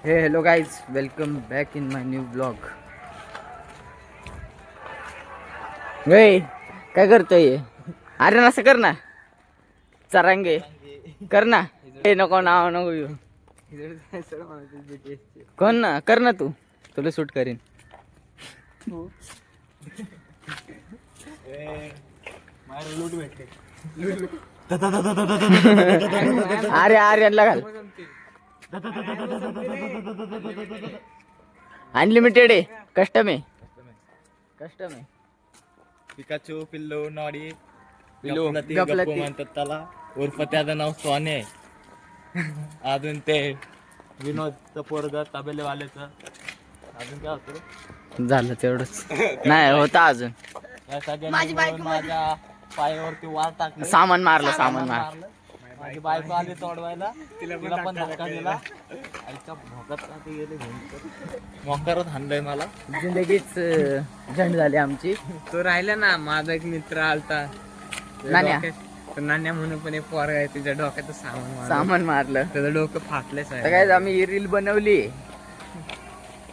हे hello guys, welcome back in my new blog. वे काय करतोय? अरे असं कर ना, चरांगे कर ना. हे नको नाव नको येऊ. कोण ना कर ना, तू तुला शूट करीन. अरे आर्यनला घाल. अनलिमिटेड आहे, कस्टम आहे. पिकाचू, पिल्लू, नॉडी, पिल्लू, गपलती, गपलती. गप्पू म्हणतात त्याला. उर्फ त्याचं नाव सोने. अजून ते विनोदचं पोरग तबेलेवाल्याचं. अजून काय होतं? झालं तेवढंच नाही होता अजून. या सगळ्यांनी मिळून माझ्या पायावरती वार टाकली. सामान मारलं. माझी बायको आली तोडवायला, तिला पण धक्का दिला. आईच्या भोकात ते गेले मोकारच हाणलंय मला. जिंदगीच झंड झाली आमची. तो राहिला ना, माझा एक मित्र आलता नान्या. नान्या म्हणून पण एक पोरगा आहे, तिच्या डोक्यात सामान मारलं. त्याचं डोकं फाटलंच तर आहे. काय आम्ही रील बनवली.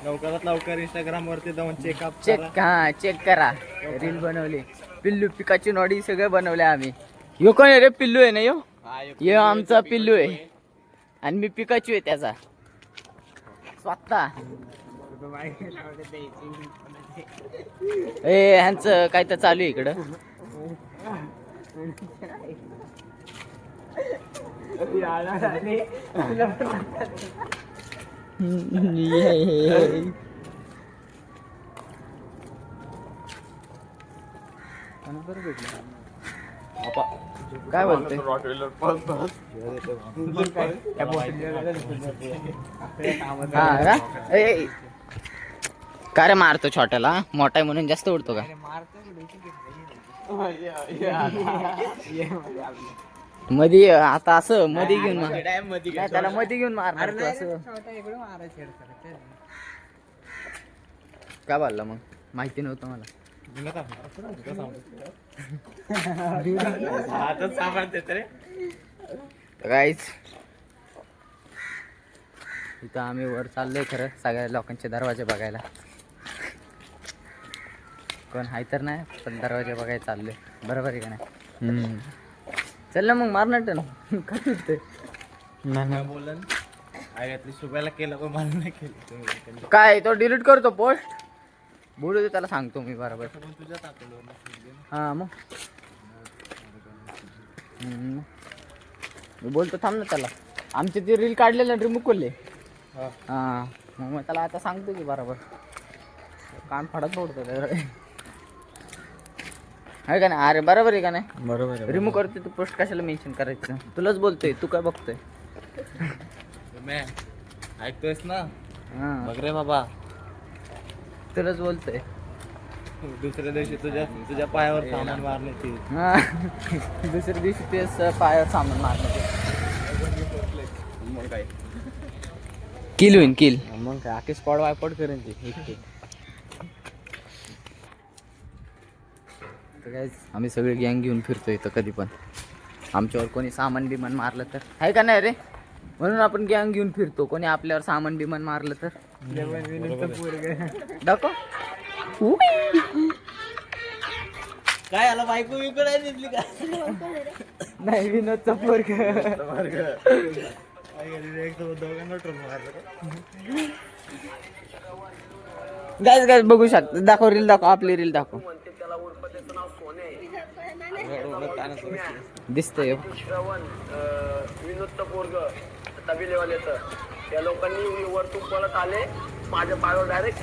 लवकरात लवकर इंस्टाग्राम वरती जाऊन चेक करा. रील बनवली. पिल्लू, पिकाची नॉडी सगळे बनवले आम्ही. यो कोण आहे रे? पिल्लू आहे ना यो आमचा पिल्लू आहे. आणि मी पिकाचू आहे त्याचा स्वतः. ह्यांचं काय तर चालू आहे इकडं. काय बोलतोय? का रे मारतो छोट्याला? मोठा आहे म्हणून जास्त उडतो का? मधी आता असं मध्ये घेऊन मार. त्याला मध्ये घेऊन मारणार तू असं. काय बोलला मग? माहिती नव्हतं मला. गाईज इथं आम्ही वर चाललोय खरं सगळ्या लोकांचे दरवाजे बघायला. कोण हाय तर नाही, पण दरवाजे बघायला चाललोय. बरोबर आहे का नाही? चल ना मग मारणार काय नाही बोलन. आयातली शुभ्याला केलं पण मला नाही केलं. काय तो डिलीट करतो पोस्ट? बोलू दे त्याला, सांगतो मी बरोबर. हा मग मी बोलतो, थांब ना त्याला. आमचे ते रील काढलेलं रिमूव्ह केले. हा मग त्याला आता सांगतो की बरोबर. कान फाडत पडतो आहे का नाही? अरे बरोबर आहे का नाही? बरोबर रिमूव्ह करते तू पोस्ट कशाला मेन्शन करायचं? तुलाच बोलतोय, तू काय बघतोय? ऐकतोयस ना? हा बघ रे बाबा, तुलाच बोलतोय. दुसऱ्या दिवशी तुझ्या पायावर सामान मारण्याची. हा दुसऱ्या दिवशी तेच पायावर सामान मारण्याचे. किल होईन किल. मग काय आखी स्पॉट वायपॉट करेन ती. आम्ही सगळे गँग घेऊन फिरतोय इथं. कधी पण आमच्यावर कोणी सामान बिमान मारलं तर, आहे का नाही रे? म्हणून आपण गँग घेऊन फिरतो. कोणी आपल्यावर सामान बिमान मारलं तर दाखव. काय आला बायको विकडे दिसली का? नाही, विनोदचा पोरग. गाईज बघू शकता. दाखव रील, दाखव आपली रील दाखव. दिसतंय विनोदचं पोरग तबेलेवाल्याचं. त्या लोकांनी वरतून पळत आले, माझ्या पायावर डायरेक्ट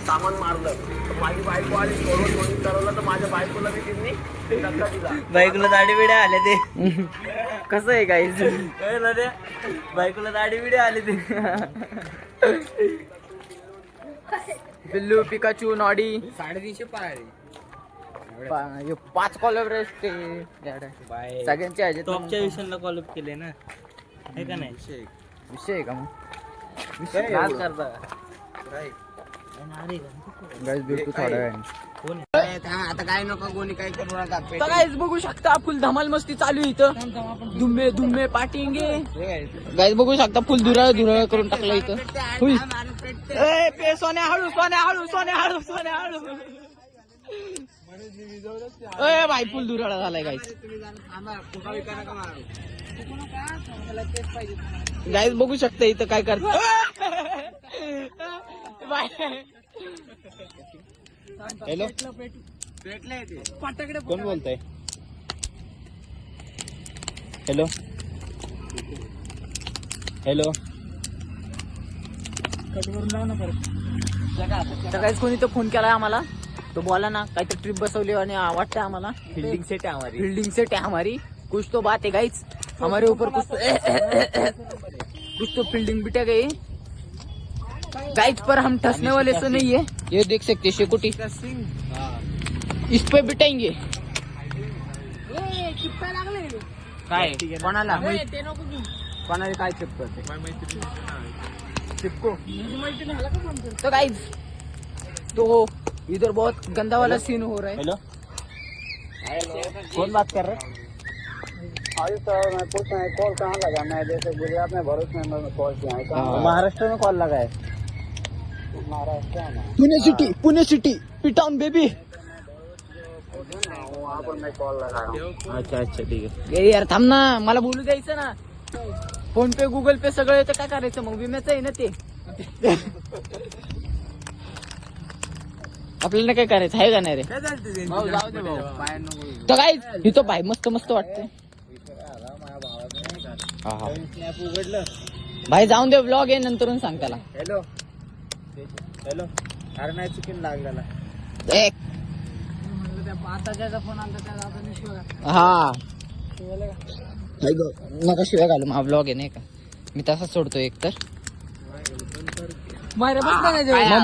सामान मारलं. माझी बायको आली, सोडून ठरवलं तर माझ्या बायकोला बी त्यांनी धक्का दिला. बायकोला दाढी बिड्या आले ते. कसं आहे गाईज? बायकोला दाढी बिड्या आले ते. पिल्लू, पिकाचू, नॉडी 350 पाय. 5 कोलॅबरेट सगळ्यांचे आहे. टॉपच्या विषयाला कॉल अप केले ना, हे का नाही? विषय आहे का मग? करता गाईज भेटू थोड्या वेळाने. आता काय नको कोणी काय करू नका तर गाईज बघू शकता फुल धमाल मस्ती चालू आहे इथं. धुम्मे धुम्मे पाटिंगे गाईज बघू शकता फुल धुराळ धुराळ करून टाकलं इथं फुल. ए, पे सोन्या हळू सोन्या हळू सोन्या हळू सोन्या हळू. ए भाई फुल धुराळा झालाय गाईज. गाईज बघू शकता इथं काय करत. हॅलो कोण बोलतय? हॅलो हॅलो तर गाईज कोणी तर फोन केलाय आम्हाला. तो बोला ना काहीतरी ट्रिप बसवली आणि वाटतंय आम्हाला फील्डिंग सेट है हमारी. बिल्डिंग सेट है हमारी. कुछ तो बात है गाइस हमारे ऊपर कुछ तो फील्डिंग बिटा गई गाइस पर हम ठसने वाले से नहीं है. ये देख सकते शेकोटी इस पे बिटाएंगे. काय कोणाला कोणाला काय चिपकत चिपको. तो गाइस तो इधर बहुत गंदा वाला सीन हो रहा है. हेलो कौन बात कर रहे? अभी तो मैं पूछ रहा हूँ कॉल कहाँ लगा. मैं जैसे गुजरात में भरूच में कॉल किया है. महाराष्ट्र में कॉल लगा है. महाराष्ट्र में पुणे सिटी पिटाउन बेबी. वहाँ पर मैं कॉल लगा रहा हूँ. अच्छा अच्छा ठीक है. ये यार थांब ना मला बोलू द्यायचं ना. फोन पे गुगल पे सगळं येतं काय करायचं मग विम्याचं आहे ना ते. आपल्याला काय करायचं आहे का नाही रे. जाऊ दे भाऊ बाहेर नको. तर काय इथं भाई मस्त मस्त वाटतंय. उघडलं. भाई जाऊन दे ब्लॉग आहे नंतरून सांग त्याला. हॅलो हॅलो अरे नाही चुकीन लागलेला. एक फोन आला त्याला हा नका शिवाय घालू माझा ब्लॉग आहे नाही का. मी तसाच सोडतो एक तर मग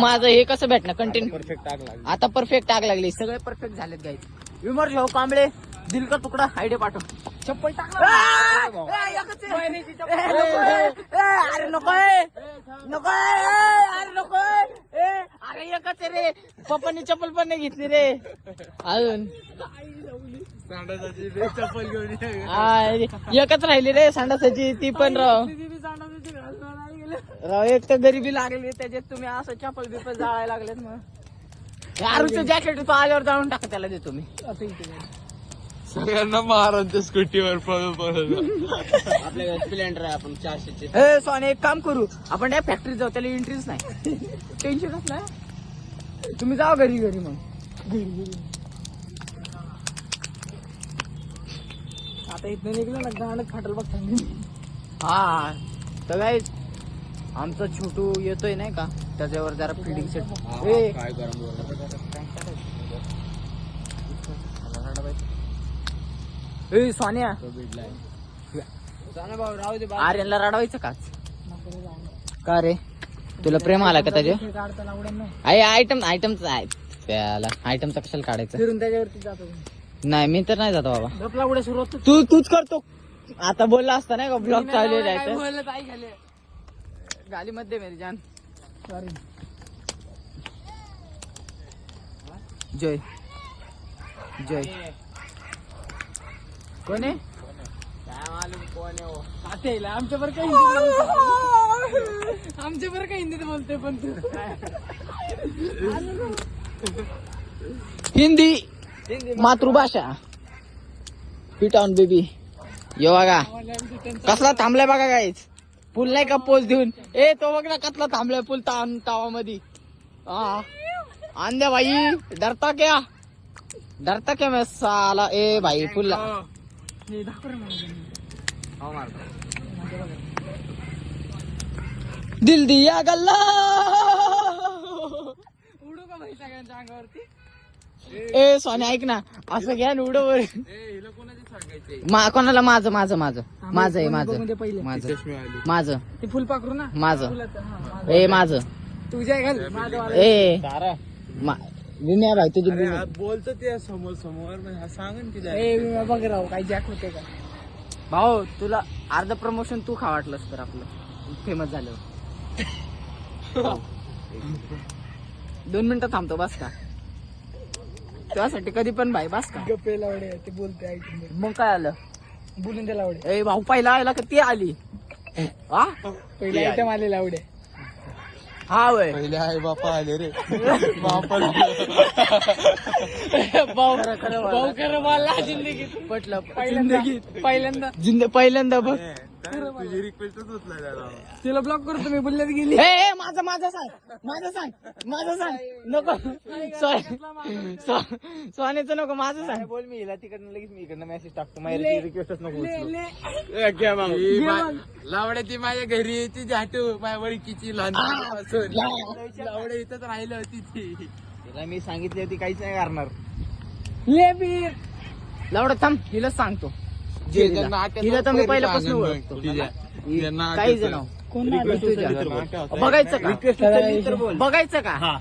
माझं हे कसं भेटणार कंटेंट. परफेक्ट आग लागली. आता परफेक्ट आग लागली सगळे परफेक्ट झालेत गाईज. विमर्श हो कांबळे दिल का तुकडा आयडिया पाठव. चप्पल टाकला. अरे नकोय नकोय अरे नकोय. अरे एकच आहे रे. पप्पांनी चप्पल पण नाही घेतली रे अजून. चप्पल घेऊन एकच राहिली रे संडासाची ती पण राव. राव एक तर गरिबी लागली त्याच्यात तुम्ही असं चप्पल बिपल जाळायला लागलेत. मग आरूचं जॅकेट तो आल्यावर जाळून टाका त्याला देतो मी. सगळ्यांना महाराजच्या स्कूटीवर आपल्याकडे स्प्लेंडर आहे आपण 400चे. ए सोने एक काम करू आपण त्या फॅक्टरीत जाऊ त्याला एंट्रीच नाही. टेन्शनच नाही. तुम्ही जावा घरी घरी मग. आता इथनं निघलं ना गाणं फाटल बघ थंडी. हा तर काय आमचा छोटू येतोय नाही का त्याच्यावर जरा फिडिंग सेट. काय गरम ए सोन्या भाऊ राहू दे. आर्यनला रडवायचं का का रे तुला प्रेम आला का त्याच्या. काढताना आवडेल ना आहे आयटमचं आहे त्याला आयटमचा कशाला काढायचं. फिरून त्याच्यावरती जातो. नाही मी तर नाही जातो बाबा. झोपला उड्या सुरुवात तूच करतो. आता बोलला असता नाही का ब्लॉग चालू आहे. बोललं ताई खाली गाली मध्ये मेरी जान. सॉरी. जय जय कोण आहे. काय मालूम कोण आहे हो. आतेला आमच्या बरं काही आमच्या बरं काही हिंदीत बोलतोय पण तू हिंदी मातृभाषा पिटाउन बेबी. यो बघा कसला थांबलाय बघा गाईच. पूल नाही का पोच देऊन. ए तो बघ ना कसला थांबलाय पूल तावामध्ये. हा आंदे भाई डरता क्या मैं साला. ए भाई पुल्ला दिल दिया गल्ला. उडू का भाई सगळ्यांच्या अंगावरती. ए सोन्या ऐक ना असं घ्या उडो वर. हिला कोणाचे सांगायचे. कोणाला माझं माझं माझं माझं आहे माझं पहिले माझं माझं ते फुल पाकरू ना माझं. ए माझं तुझ्या घाल माझं वाला. ए तारा विनया भाई तुझी बोलतो ते समोर समोर सांगन की ए बघ राव काही जॅक होते का. भाऊ तुला अर्ध प्रमोशन तू खा वाटलंस तर आपलं फेमस झाल्यावर. 2 मिनिटं थांबतो बस का. त्यासाठी कधी पण भाई बस का गप्पे लावडे ते बोलते ऐकून घे. मग काय आलं बोलून दे लावडे. ए भाऊ पहिला आला का ती आली हा पहिले आयटम आले लावडे. हा वय पहिले आई बापा आले रे भाऊ खरं भाऊ खरं मला जिंदगीत पटलं पहिल्यांदा पहिल्यांदा बघ तुझी रिक्वेस्टच उचलाय दादा तिला ब्लॉक करतो मी बोलल्यात गेली. ए माझं सांग नको सोन्याचं नको माझं सांग बोल मी हिला तिकडनं लगेच मी इकडनं मेसेज टाकतो माझी रिक्वेस्टच नको लावड्याची माझ्या घरी यायची झाटू माझ्या वळखीची लहानपणापासून लावड्या इथंच राहिलं होती ती तिला मी सांगितली होती काहीच नाही करणार ले बीर. लावडं थांब हिला सांगतो हिला तर मी पहिल्यापासून ओळखतो काही जण बघायचं का बघायचं का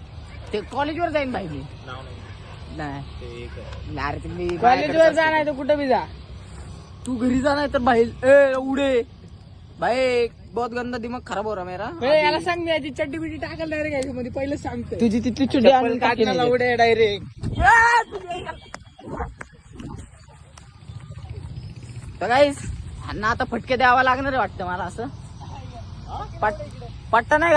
ते कॉलेजवर जाईन भाई मी नाही अरे तुम्ही कॉलेजवर जा नाही तर कुठं बी जा. तू घरी जा नाही तर बाहेर उडे भाई बहुत गंदा दिमाग खराब हो रहा मेरा याला सांग मी याची चड्डी बिड्डी टाकायला डायरेक्ट घ्यायची मध्ये पहिलं सांगतोय. तुझी तिथली चुडी आणून टाकीन याच्यात. लावडे डायरेक्ट. तर गाईस ह्यांना आता फटके द्यावा लागणार आहे वाटतं मला असं पट्टा नाही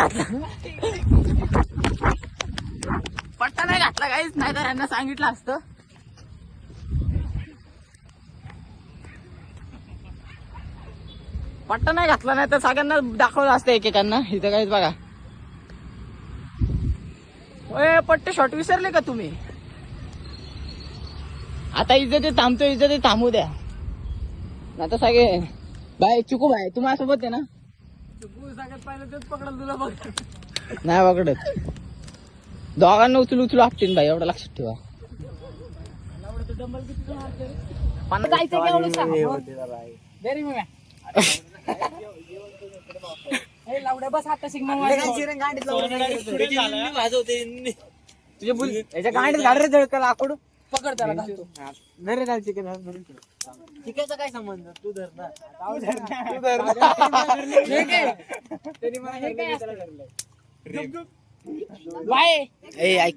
घातला गाईस नाही तर ह्यांना सांगितलं असतं. पट्टा नाही घातला नाही तर सगळ्यांना दाखवलं असतं एकेकांना इथं काहीच बघा. ओए पट्टे शॉर्ट विसरले का तुम्ही आता इज्जत थांबतो इज्जत थांबू द्या आता सगळे बाय चुकू भाई तू माझ्यासोबत आहे ना सगळ्यात पहिलं तेच पकडलं तुला बघ. नाही पकडत दोघांना उचलू आपटीन भाई एवढं लक्षात ठेवा. लावड्या बस आता सिग्नल तुझे बुल याच्या गाडीत गाडी रे जळकल आकडू पकड त्याला घालतो. नरे जायचे की चिकनचा काय संबंध तू धर ना हे काय? तरी मला हे काय असतं? बाय. ए ऐक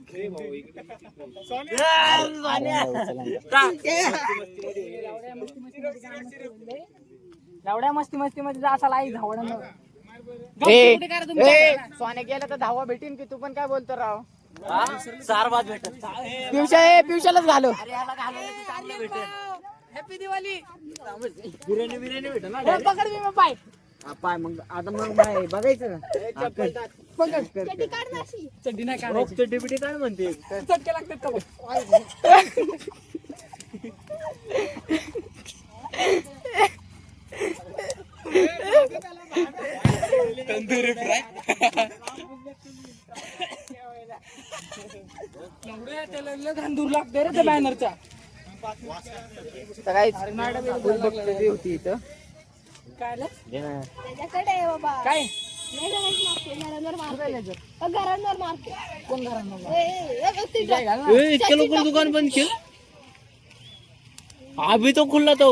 लावड्या मस्ती मध्ये जा असा लाई धावडा सोने गेलं तर धावा भेटीन की तू पण काय बोलतो राव 4 बाद भेटत पिवशालाच घालो हॅपी दिवाळी. बिर्याणी भेटत ना पकड मी मग पाय पाय मग आता मग बाय बघायचं ना पकड चड्डी नाही काढायची. चड्डी काय म्हणते चटके लागतात का बघ. तंदुरी फ्राय लावड्या त्याला लय धांदूर लागते रे त्या बॅनरचा. सकाळी होती इथं काय आलं? त्याच्याकडे आहे बाबा. काय नाही घरांवर मारते. घरांवर मारते. कोण घरांना तुझ्या इतके लोक दुकान बंद केलं अभी तो खुला तो